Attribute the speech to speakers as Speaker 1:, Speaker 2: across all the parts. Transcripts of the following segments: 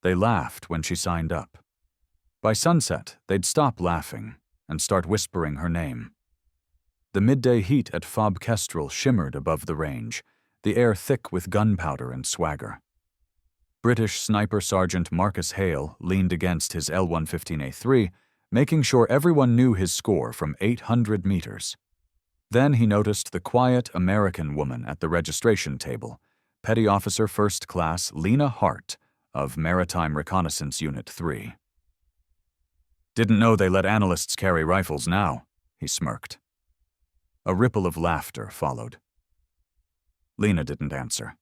Speaker 1: They laughed when she signed up. By sunset, they'd stop laughing and start whispering her name. The midday heat at FOB Kestrel shimmered above the range, the air thick with gunpowder and swagger. British Sniper Sergeant Marcus Hale leaned against his L-115A3, making sure everyone knew his score from 800 meters. Then he noticed the quiet American woman at the registration table, Petty Officer First Class Lena Hart of Maritime Reconnaissance Unit 3. "Didn't know they let analysts carry rifles now," he smirked. A ripple of laughter followed. Lena didn't answer.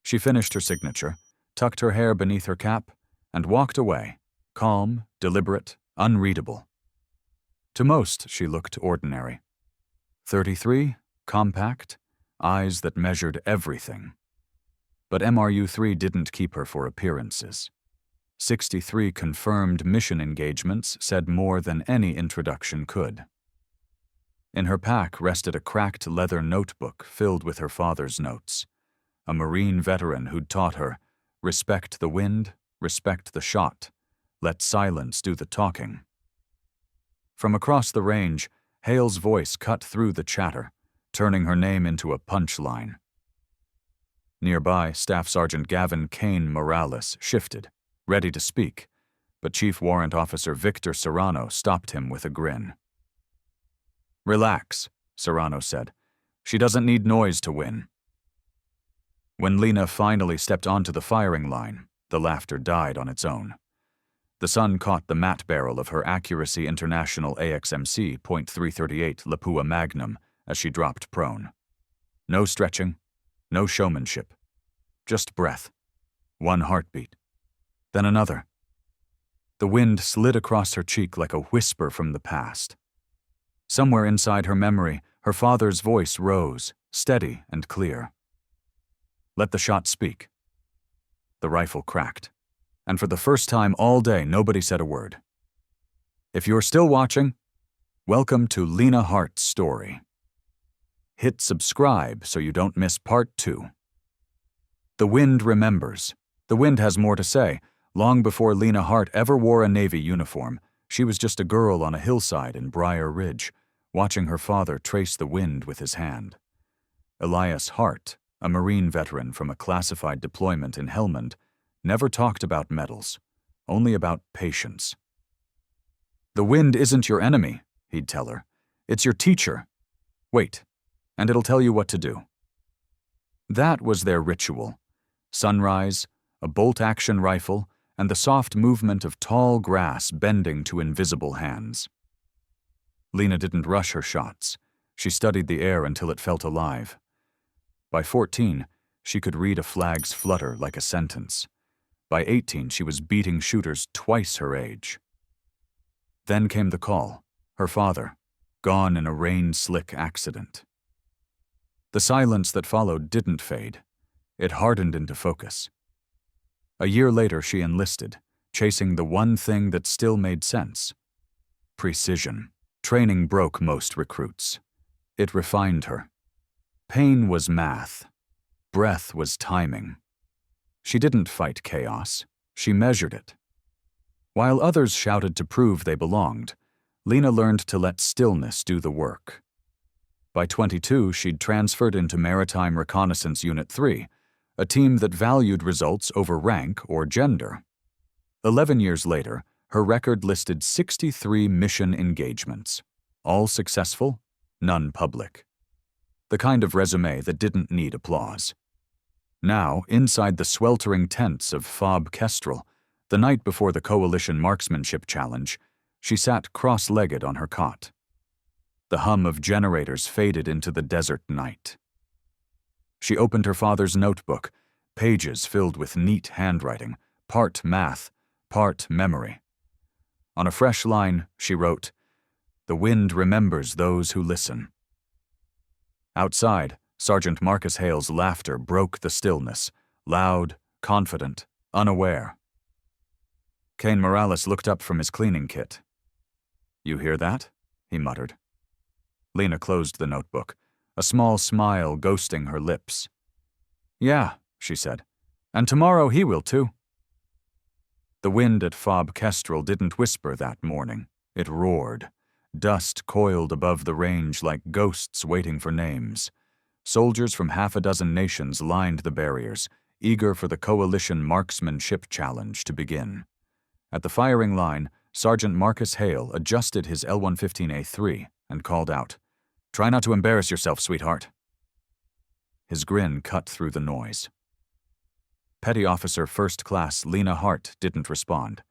Speaker 1: She finished her signature, tucked her hair beneath her cap, and walked away, calm, deliberate, unreadable. To most, she looked ordinary. 33, compact, eyes that measured everything. But MRU-3 didn't keep her for appearances. 63 confirmed mission engagements said more than any introduction could. In her pack rested a cracked leather notebook filled with her father's notes, a Marine veteran who'd taught her, respect the wind, respect the shot, let silence do the talking. From across the range, Hale's voice cut through the chatter, turning her name into a punchline. Nearby, Staff Sergeant Gavin Kane Morales shifted, ready to speak, but Chief Warrant Officer Victor Serrano stopped him with a grin. "Relax," Serrano said. "She doesn't need noise to win." When Lena finally stepped onto the firing line, the laughter died on its own. The sun caught the matte barrel of her Accuracy International AXMC .338 Lapua Magnum as she dropped prone. No stretching, no showmanship, just breath, one heartbeat, then another. The wind slid across her cheek like a whisper from the past. Somewhere inside her memory, her father's voice rose, steady and clear. "Let the shot speak." The rifle cracked, and for the first time all day nobody said a word. If you're still watching, welcome to Lena Hart's story. Hit subscribe so you don't miss part 2. The wind remembers. The wind has more to say. Long before Lena Hart ever wore a Navy uniform, she was just a girl on a hillside in Briar Ridge, watching her father trace the wind with his hand. Elias Hart, a Marine veteran from a classified deployment in Helmand, never talked about medals, only about patience. "The wind isn't your enemy," he'd tell her. "It's your teacher. Wait, and it'll tell you what to do." That was their ritual. Sunrise, a bolt-action rifle, and the soft movement of tall grass bending to invisible hands. Lena didn't rush her shots. She studied the air until it felt alive. By 14, she could read a flag's flutter like a sentence. By 18, she was beating shooters twice her age. Then came the call, her father, gone in a rain-slick accident. The silence that followed didn't fade. It hardened into focus. A year later, she enlisted, chasing the one thing that still made sense: precision. Training broke most recruits. It refined her. Pain was math. Breath was timing. She didn't fight chaos. She measured it. While others shouted to prove they belonged, Lena learned to let stillness do the work. By 22, she'd transferred into Maritime Reconnaissance Unit 3, a team that valued results over rank or gender. 11 years later, her record listed 63 mission engagements, all successful, none public. The kind of resume that didn't need applause. Now, inside the sweltering tents of FOB Kestrel, the night before the Coalition Marksmanship Challenge, she sat cross-legged on her cot. The hum of generators faded into the desert night. She opened her father's notebook, pages filled with neat handwriting, part math, part memory. On a fresh line, she wrote, "The wind remembers those who listen." Outside, Sergeant Marcus Hale's laughter broke the stillness, loud, confident, unaware. Kane Morales looked up from his cleaning kit. "You hear that?" he muttered. Lena closed the notebook, a small smile ghosting her lips. "Yeah," she said, "and tomorrow he will too." The wind at FOB Kestrel didn't whisper that morning. It roared. Dust coiled above the range like ghosts waiting for names. Soldiers from half a dozen nations lined the barriers, eager for the coalition marksmanship challenge to begin. At the firing line, Sergeant Marcus Hale adjusted his L-115A3 and called out, "Try not to embarrass yourself, sweetheart." His grin cut through the noise. Petty Officer First Class Lena Hart didn't respond.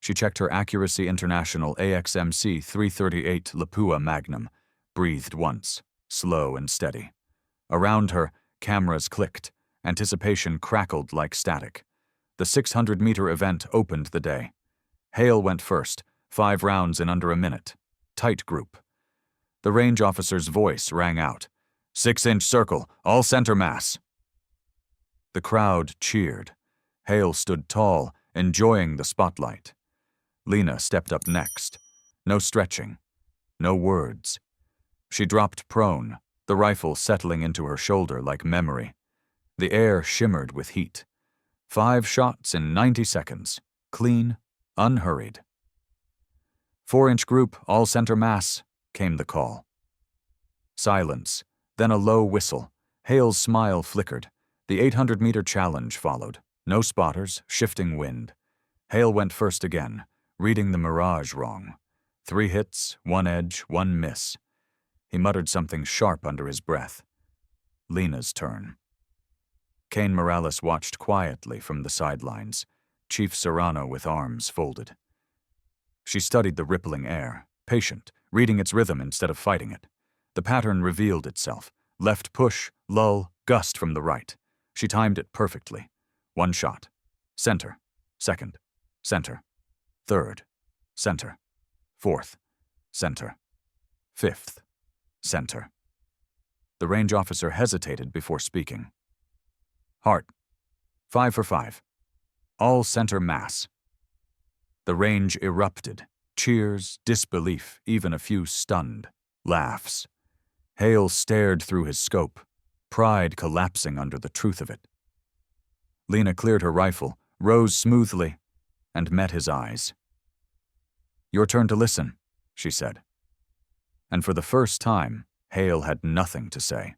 Speaker 1: She checked her Accuracy International AXMC 338 Lapua Magnum, breathed once, slow and steady. Around her, cameras clicked. Anticipation crackled like static. The 600-meter event opened the day. Hale went first, 5 rounds in under a minute. Tight group. The range officer's voice rang out. 6-inch circle, all center mass. The crowd cheered. Hale stood tall, enjoying the spotlight. Lena stepped up next. No stretching. No words. She dropped prone, the rifle settling into her shoulder like memory. The air shimmered with heat. 5 shots in 90 seconds. Clean, unhurried. 4-inch group, all center mass, came the call. Silence, then a low whistle. Hale's smile flickered. The 800-meter challenge followed. No spotters, shifting wind. Hale went first again, reading the mirage wrong. 3 hits, 1 edge, 1 miss. He muttered something sharp under his breath. Lena's turn. Cain Morales watched quietly from the sidelines, Chief Serrano with arms folded. She studied the rippling air, patient, reading its rhythm instead of fighting it. The pattern revealed itself. Left push, lull, gust from the right. She timed it perfectly. 1 shot. Center. 2nd. Center. 3rd. Center. 4th. Center. 5th. Center. The range officer hesitated before speaking. Hart. 5 for 5. All center mass. The range erupted. Cheers, disbelief, even a few stunned laughs. Hale stared through his scope, pride collapsing under the truth of it. Lena cleared her rifle, rose smoothly, and met his eyes. "Your turn to listen," she said. And for the first time, Hale had nothing to say.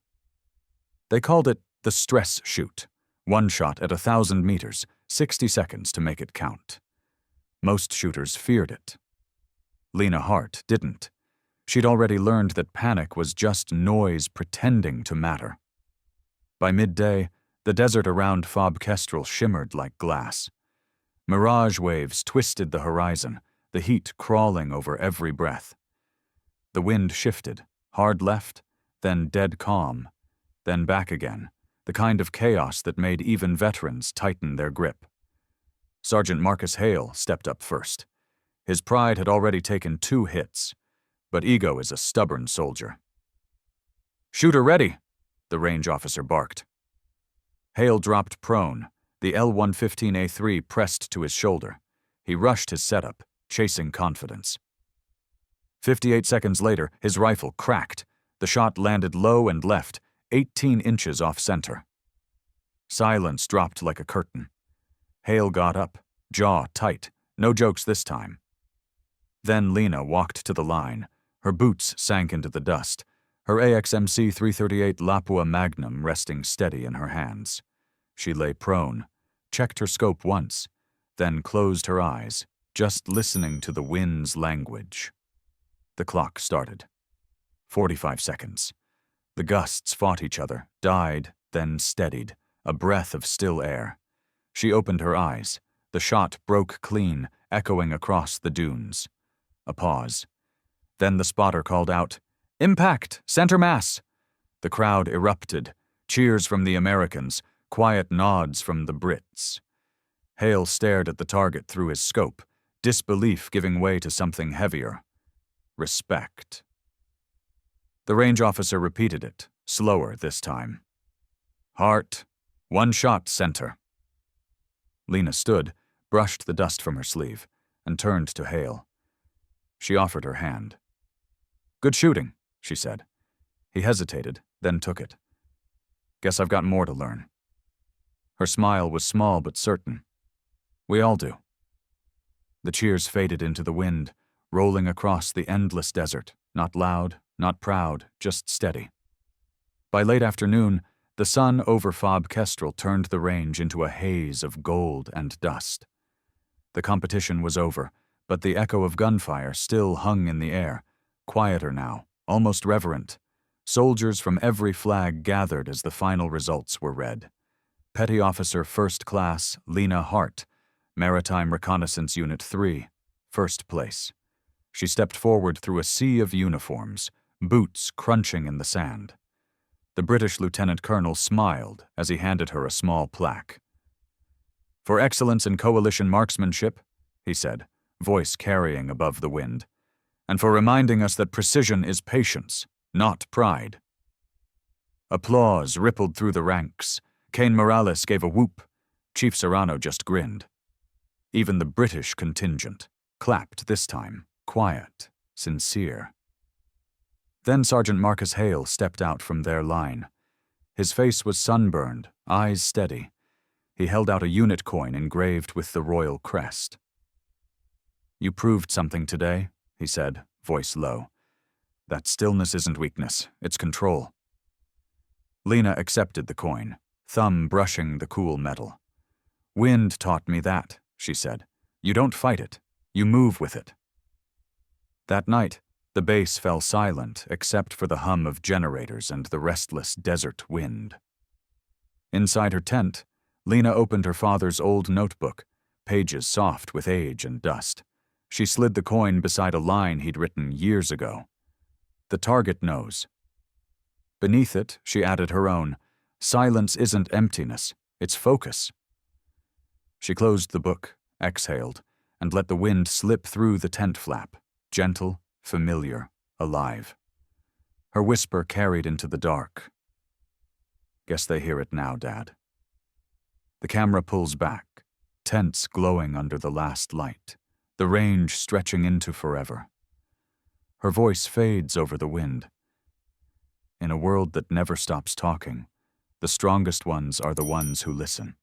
Speaker 1: They called it the stress shoot. 1 shot at 1,000 meters, 60 seconds to make it count. Most shooters feared it. Lena Hart didn't. She'd already learned that panic was just noise pretending to matter. By midday, the desert around FOB Kestrel shimmered like glass. Mirage waves twisted the horizon, the heat crawling over every breath. The wind shifted, hard left, then dead calm, then back again, the kind of chaos that made even veterans tighten their grip. Sergeant Marcus Hale stepped up first. His pride had already taken 2 hits, but ego is a stubborn soldier. "Shooter ready," the range officer barked. Hale dropped prone, the L-115A3 pressed to his shoulder. He rushed his setup, chasing confidence. 58 seconds later, his rifle cracked. The shot landed low and left, 18 inches off center. Silence dropped like a curtain. Hale got up, jaw tight, no jokes this time. Then Lena walked to the line. Her boots sank into the dust, her AXMC 338 Lapua Magnum resting steady in her hands. She lay prone, checked her scope once, then closed her eyes, just listening to the wind's language. The clock started. 45 seconds. The gusts fought each other, died, then steadied, a breath of still air. She opened her eyes. The shot broke clean, echoing across the dunes. A pause. Then the spotter called out, "Impact! Center mass!" The crowd erupted. Cheers from the Americans, quiet nods from the Brits. Hale stared at the target through his scope, disbelief giving way to something heavier. Respect. The range officer repeated it, slower this time. "Hart, 1 shot center." Lena stood, brushed the dust from her sleeve, and turned to Hale. She offered her hand. "Good shooting," she said. He hesitated, then took it. "Guess I've got more to learn." Her smile was small but certain. "We all do." The cheers faded into the wind, rolling across the endless desert, not loud, not proud, just steady. By late afternoon, the sun over FOB Kestrel turned the range into a haze of gold and dust. The competition was over, but the echo of gunfire still hung in the air, quieter now, almost reverent. Soldiers from every flag gathered as the final results were read. Petty Officer First Class Lena Hart, Maritime Reconnaissance Unit 3, first place. She stepped forward through a sea of uniforms, boots crunching in the sand. The British Lieutenant Colonel smiled as he handed her a small plaque. "For excellence in coalition marksmanship," he said, voice carrying above the wind, "and for reminding us that precision is patience, not pride." Applause rippled through the ranks. Cain Morales gave a whoop. Chief Serrano just grinned. Even the British contingent clapped this time, quiet, sincere. Then Sergeant Marcus Hale stepped out from their line. His face was sunburned, eyes steady. He held out a unit coin engraved with the royal crest. "You proved something today," he said, voice low. "That stillness isn't weakness, it's control." Lena accepted the coin, thumb brushing the cool metal. "Wind taught me that," she said. "You don't fight it, you move with it." That night, the base fell silent except for the hum of generators and the restless desert wind. Inside her tent, Lena opened her father's old notebook, pages soft with age and dust. She slid the coin beside a line he'd written years ago. "The target knows." Beneath it, she added her own, "Silence isn't emptiness, it's focus." She closed the book, exhaled, and let the wind slip through the tent flap, gentle, familiar, alive. Her whisper carried into the dark. "Guess they hear it now, Dad." The camera pulls back, tents glowing under the last light, the range stretching into forever. Her voice fades over the wind. In a world that never stops talking, the strongest ones are the ones who listen.